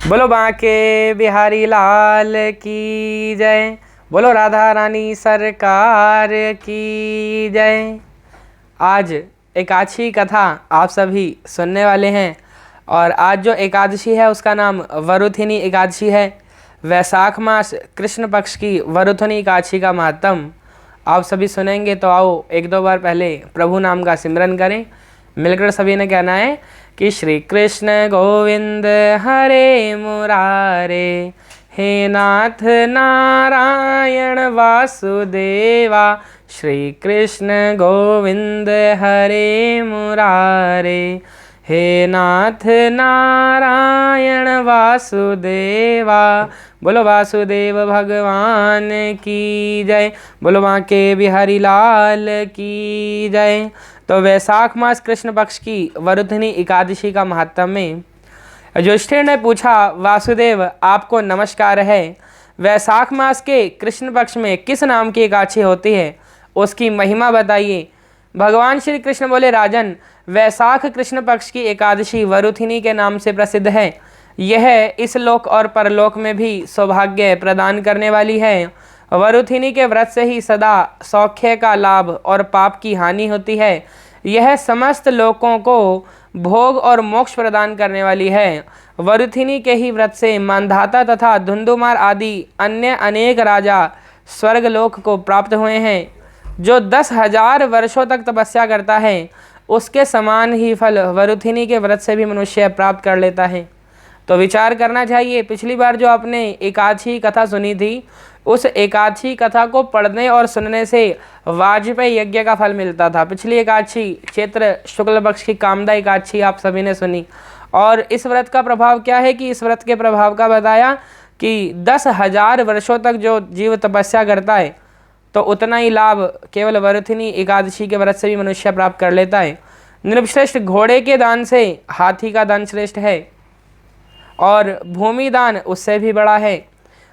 बोलो बांके बिहारी लाल की जय। बोलो राधा रानी सरकार की जय। आज एकादशी कथा आप सभी सुनने वाले हैं और आज जो एकादशी है उसका नाम वरुथिनी एकादशी है। वैशाख मास कृष्ण पक्ष की वरुथिनी एकादशी का महात्म आप सभी सुनेंगे, तो आओ एक दो बार पहले प्रभु नाम का सिमरन करें। मिलकर सभी ने कहना है कि श्री कृष्ण गोविंद हरे मुरारे, हे नाथ नारायण वासुदेवा। श्री कृष्ण गोविंद हरे मुरारे, हे नाथ नारायण वासुदेवा। बोलो वासुदेव भगवान की जय। बोलो बांके बिहारी लाल की जय। तो वैशाख मास कृष्ण पक्ष की वरुथिनी एकादशी का महात्म्य में युधिष्ठिर ने पूछा, वासुदेव आपको नमस्कार है, वैशाख मास के कृष्ण पक्ष में किस नाम की एकादशी होती है, उसकी महिमा बताइए। भगवान श्री कृष्ण बोले, राजन वैशाख कृष्ण पक्ष की एकादशी वरुथिनी के नाम से प्रसिद्ध है। यह इस लोक और परलोक में भी सौभाग्य प्रदान करने वाली है। वरुथिनी के व्रत से ही सदा सौख्य का लाभ और पाप की हानि होती है। यह समस्त लोकों को भोग और मोक्ष प्रदान करने वाली है। वरुथिनी के ही व्रत से मांधाता तथा धुंधुमार आदि अन्य अनेक राजा स्वर्गलोक को प्राप्त हुए हैं। जो 10,000 वर्षों तक तपस्या करता है उसके समान ही फल वरुथिनी के व्रत से भी मनुष्य प्राप्त कर लेता है। तो विचार करना चाहिए। पिछली बार जो आपने एकादशी कथा सुनी थी, उस एकादशी कथा को पढ़ने और सुनने से वाजपेयी यज्ञ का फल मिलता था। पिछली एकादशी चैत्र शुक्ल पक्ष की कामदा एकादशी आप सभी ने सुनी। और इस व्रत का प्रभाव क्या है कि इस व्रत के प्रभाव का बताया कि 10,000 वर्षों तक जो जीव तपस्या करता है तो उतना ही लाभ केवल वरुथिनी एकादशी के व्रत से भी मनुष्य प्राप्त कर लेता है। नृपश्रेष्ठ घोड़े के दान से हाथी का दान श्रेष्ठ है और भूमि दान उससे भी बड़ा है।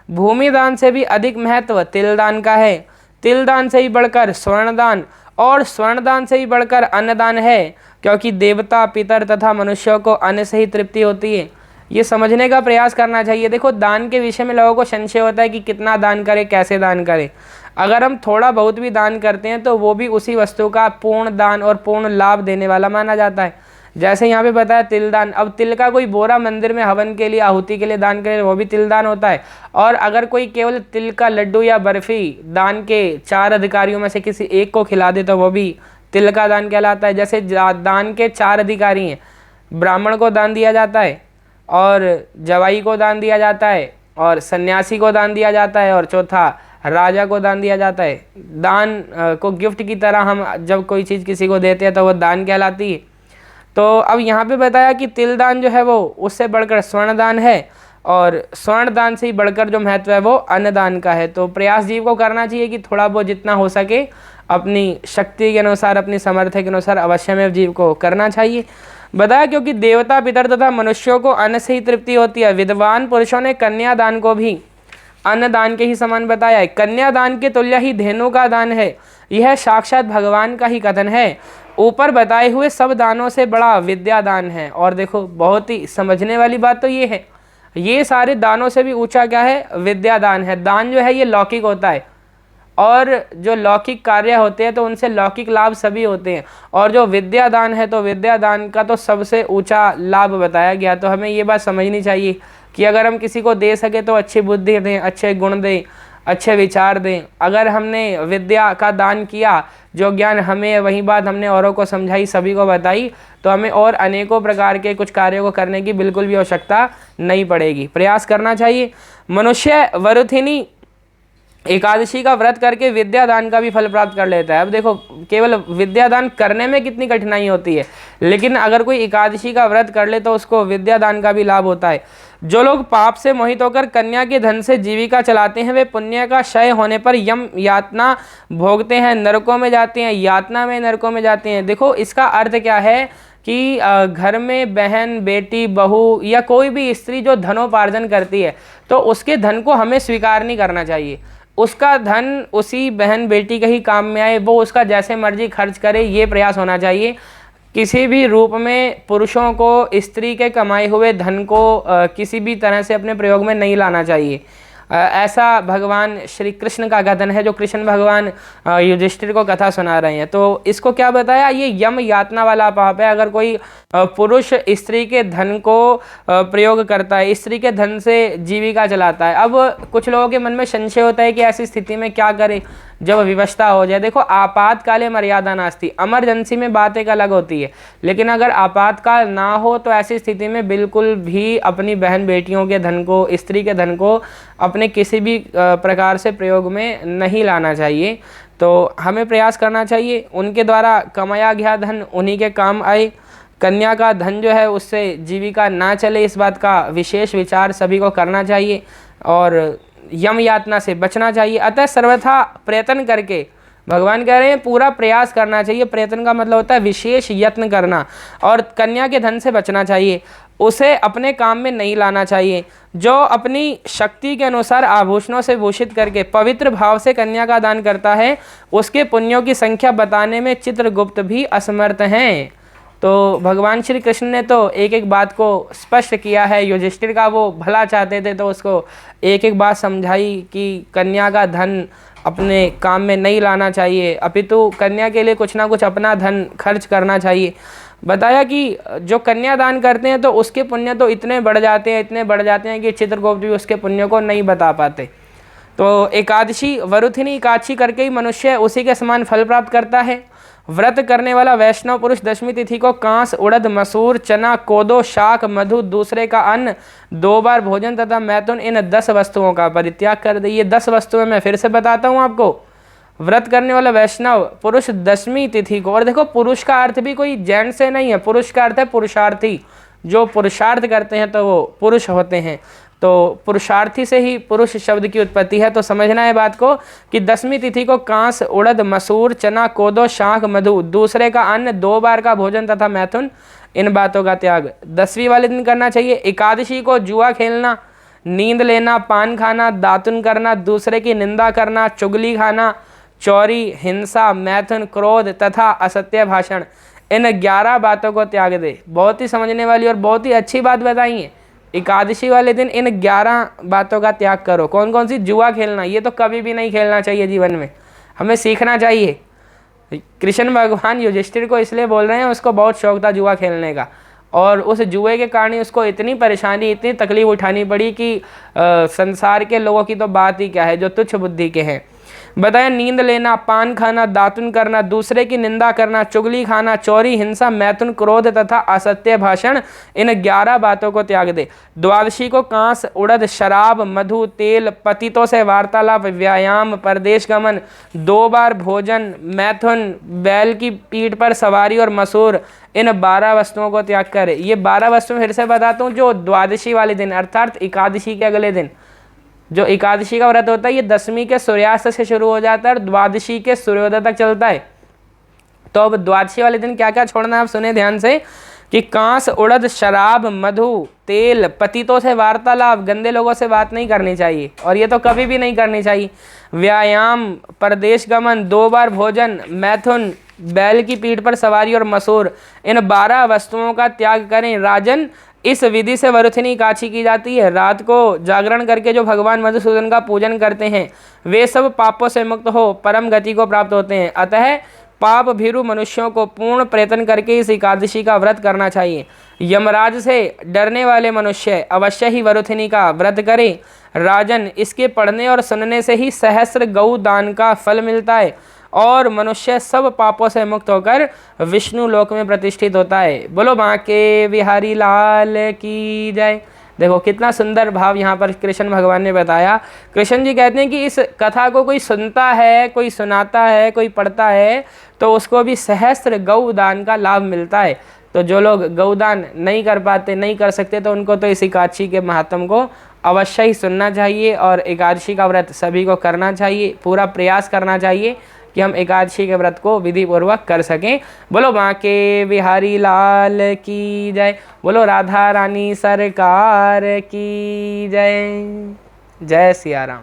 भूमि दान से भी अधिक महत्व तिल दान का है। तिल दान से ही बढ़कर स्वर्ण दान और स्वर्ण दान से ही बढ़कर अन्न दान है, क्योंकि देवता पितर तथा मनुष्यों को अन्न से ही तृप्ति होती है। ये समझने का प्रयास करना चाहिए। देखो, दान के विषय में लोगों को संशय होता है कि कितना दान करें, कैसे दान करें। अगर हम थोड़ा बहुत भी दान करते हैं तो वो भी उसी वस्तु का पूर्ण दान और पूर्ण लाभ देने वाला माना जाता है। जैसे यहाँ पे बताया तिल दान, अब तिल का कोई बोरा मंदिर में हवन के लिए आहुति के लिए दान करे वो भी तिल दान होता है। और अगर कोई केवल तिल का लड्डू या बर्फी दान के 4 अधिकारियों में से किसी एक को खिला दे तो वो भी तिल का दान कहलाता है। जैसे दान के 4 अधिकारी हैं, ब्राह्मण को दान दिया जाता है और जवाई को दान दिया जाता है और सन्यासी को दान दिया जाता है और चौथा राजा को दान दिया जाता है। दान को गिफ्ट की तरह हम जब कोई चीज़ किसी को देते हैं तो वो दान कहलाती है। तो अब यहाँ पे बताया कि तिल दान जो है वो उससे बढ़कर स्वर्ण दान है और स्वर्ण दान से ही बढ़कर जो महत्व है वो अन्न दान का है। तो प्रयास जीव को करना चाहिए कि थोड़ा बहुत जितना हो सके अपनी शक्ति के अनुसार, अपनी सामर्थ्य के अनुसार अवश्य में जीव को करना चाहिए। बताया क्योंकि देवता पितर तथा मनुष्यों को अन्न से ही तृप्ति होती है। विद्वान पुरुषों ने कन्या दान को भी अन्न दान के ही समान बताया है। कन्या दान के तुल्य ही धेनु का दान है। यह साक्षात भगवान का ही कथन है। ऊपर बताए हुए सब दानों से बड़ा विद्या दान है। और देखो, बहुत ही समझने वाली बात तो ये है, ये सारे दानों से भी ऊंचा क्या है? विद्या दान है। दान जो है ये लौकिक होता है और जो लौकिक कार्य होते हैं तो उनसे लौकिक लाभ सभी होते हैं, और जो विद्या दान है तो विद्या दान का तो सबसे ऊंचा लाभ बताया गया। तो हमें ये बात समझनी चाहिए कि अगर हम किसी को दे सके तो अच्छी बुद्धि दें, अच्छे गुण दें, अच्छे विचार दें। अगर हमने विद्या का दान किया, जो ज्ञान हमें वही बात हमने औरों को समझाई, सभी को बताई, तो हमें और अनेकों प्रकार के कुछ कार्यों को करने की बिल्कुल भी आवश्यकता नहीं पड़ेगी। प्रयास करना चाहिए। मनुष्य वरुथिनी एकादशी का व्रत करके विद्या दान का भी फल प्राप्त कर लेता है। अब देखो, केवल विद्या दान करने में कितनी कठिनाई होती है, लेकिन अगर कोई एकादशी का व्रत कर ले तो उसको विद्या दान का भी लाभ होता है। जो लोग पाप से मोहित होकर कन्या के धन से जीविका चलाते हैं वे पुण्य का क्षय होने पर यम यातना भोगते हैं, नरकों में जाते हैं, यातना में नरकों में जाते हैं। देखो, इसका अर्थ क्या है कि घर में बहन, बेटी, बहू या कोई भी स्त्री जो धनोपार्जन करती है तो उसके धन को हमें स्वीकार नहीं करना चाहिए। उसका धन उसी बहन बेटी के ही काम में आए, वो उसका जैसे मर्जी खर्च करे, ये प्रयास होना चाहिए। किसी भी रूप में पुरुषों को स्त्री के कमाए हुए धन को किसी भी तरह से अपने प्रयोग में नहीं लाना चाहिए। ऐसा भगवान श्री कृष्ण का कथन है, जो कृष्ण भगवान युधिष्ठिर को कथा सुना रहे हैं। तो इसको क्या बताया, ये यम यातना वाला पाप है। अगर कोई पुरुष स्त्री के धन को प्रयोग करता है, स्त्री के धन से जीविका चलाता है। अब कुछ लोगों के मन में संशय होता है कि ऐसी स्थिति में क्या करें जब विवशता हो जाए। देखो, आपातकाले मर्यादा नास्ति, इमरजेंसी में बात एक अलग होती है, लेकिन अगर आपातकाल ना हो तो ऐसी स्थिति में बिल्कुल भी अपनी बहन बेटियों के धन को, स्त्री के धन को अपने किसी भी प्रकार से प्रयोग में नहीं लाना चाहिए। तो हमें प्रयास करना चाहिए उनके द्वारा कमाया गया धन उन्हीं के काम आए। कन्या का धन जो है उससे जीविका ना चले, इस बात का विशेष विचार सभी को करना चाहिए और यम यातना से बचना चाहिए। अतः सर्वथा प्रयत्न करके, भगवान कह रहे हैं पूरा प्रयास करना चाहिए। प्रयत्न का मतलब होता है विशेष यत्न करना, और कन्या के धन से बचना चाहिए, उसे अपने काम में नहीं लाना चाहिए। जो अपनी शक्ति के अनुसार आभूषणों से भूषित करके पवित्र भाव से कन्या का दान करता है, उसके पुण्यों की संख्या बताने में चित्रगुप्त भी असमर्थ हैं। तो भगवान श्री कृष्ण ने तो एक एक बात को स्पष्ट किया है। युधिष्ठिर का वो भला चाहते थे तो उसको एक एक बात समझाई कि कन्या का धन अपने काम में नहीं लाना चाहिए, अपितु कन्या के लिए कुछ ना कुछ अपना धन खर्च करना चाहिए। बताया कि जो कन्या दान करते हैं तो उसके पुण्य तो इतने बढ़ जाते हैं कि चित्रगुप्त भी उसके पुण्य को नहीं बता पाते। तो एकादशी वरुथिनी एकादशी करके ही मनुष्य उसी के समान फल प्राप्त करता है। व्रत करने वाला वैष्णव पुरुष दशमी तिथि को कांस, उड़द, मसूर, चना, कोदो, शाक, मधु, दूसरे का अन्न, 2 बार भोजन तथा मैथुन, इन 10 वस्तुओं का परित्याग कर दे। ये 10 वस्तुएं मैं फिर से बताता हूँ आपको। व्रत करने वाला वैष्णव पुरुष दशमी तिथि को, और देखो पुरुष का अर्थ भी कोई जेंट्स से नहीं है, पुरुष का अर्थ है पुरुषार्थी। जो पुरुषार्थ करते हैं तो वो पुरुष होते हैं। तो पुरुषार्थी से ही पुरुष शब्द की उत्पत्ति है। तो समझना है बात को कि दशमी तिथि को कांस, उड़द, मसूर, चना, कोदो, शाक, मधु, दूसरे का अन्न, 2 बार का भोजन तथा मैथुन, इन बातों का त्याग 10वीं वाले दिन करना चाहिए। एकादशी को जुआ खेलना, नींद लेना, पान खाना, दातुन करना, दूसरे की निंदा करना, चुगली खाना, चोरी, हिंसा, मैथुन, क्रोध तथा असत्य भाषण, इन 11 बातों को त्याग दे। बहुत ही समझने वाली और बहुत ही अच्छी बात बताई है। एकादशी वाले दिन इन 11 बातों का त्याग करो। कौन कौन सी? जुआ खेलना, ये तो कभी भी नहीं खेलना चाहिए जीवन में, हमें सीखना चाहिए। कृष्ण भगवान युधिष्ठिर को इसलिए बोल रहे हैं, उसको बहुत शौक था जुआ खेलने का, और उस जुए के कारण उसको इतनी परेशानी, इतनी तकलीफ उठानी पड़ी कि संसार के लोगों की तो बात ही क्या है, जो तुच्छ बुद्धि के हैं। बताया नींद लेना, पान खाना, दातुन करना, दूसरे की निंदा करना, चुगली खाना, चोरी, हिंसा, मैथुन, क्रोध तथा असत्य भाषण, इन 11 बातों को त्याग दे। द्वादशी को कांस, उड़द, शराब, मधु, तेल, पतितों से वार्तालाप, व्यायाम, परदेश गमन, 2 बार भोजन, मैथुन, बैल की पीठ पर सवारी और मसूर, इन 12 वस्तुओं को त्याग कर। ये 12 वस्तुएं फिर से बताता हूँ, जो द्वादशी वाले दिन अर्थात एकादशी के अगले दिन, जो एकादशी का व्रत होता है ये दशमी के सूर्यास्त से शुरू हो जाता है और द्वादशी के सूर्योदय तक चलता है। तो अब द्वादशी वाले दिन क्या क्या छोड़ना है आप सुने ध्यान से कि कांस, उड़द, शराब, मधु, तेल, पतितों से वार्तालाप, गंदे लोगों से बात नहीं करनी चाहिए, और ये तो कभी भी नहीं करनी चाहिए। व्यायाम, परदेश गमन, 2 बार भोजन, मैथुन, बैल की पीठ पर सवारी और मसूर, इन 12 वस्तुओं का त्याग करें। राजन, इस विधि से वरुथिनी एकादशी की जाती है। रात को जागरण करके जो भगवान मधुसूदन का पूजन करते हैं वे सब पापों से मुक्त हो परम गति को प्राप्त होते हैं। अतः पाप भीरु मनुष्यों को पूर्ण प्रयत्न करके इस एकादशी का व्रत करना चाहिए। यमराज से डरने वाले मनुष्य अवश्य ही वरुथिनी का व्रत करें। राजन, इसके पढ़ने और सुनने से ही सहस्र गौ दान का फल मिलता है और मनुष्य सब पापों से मुक्त होकर विष्णु लोक में प्रतिष्ठित होता है। बोलो बांके बिहारी लाल की जय। देखो कितना सुंदर भाव यहाँ पर कृष्ण भगवान ने बताया। कृष्ण जी कहते हैं कि इस कथा को कोई सुनता है, कोई सुनाता है, कोई पढ़ता है तो उसको भी सहस्र गौ दान का लाभ मिलता है। तो जो लोग गौदान नहीं कर पाते, नहीं कर सकते, तो उनको तो इस एकादशी के महात्म को अवश्य ही सुनना चाहिए और एकादशी का व्रत सभी को करना चाहिए। पूरा प्रयास करना चाहिए कि हम एकादशी के व्रत को विधि पूर्वक कर सकें। बोलो बांके बिहारी लाल की जय। बोलो राधा रानी सरकार की जय। जय सिया राम।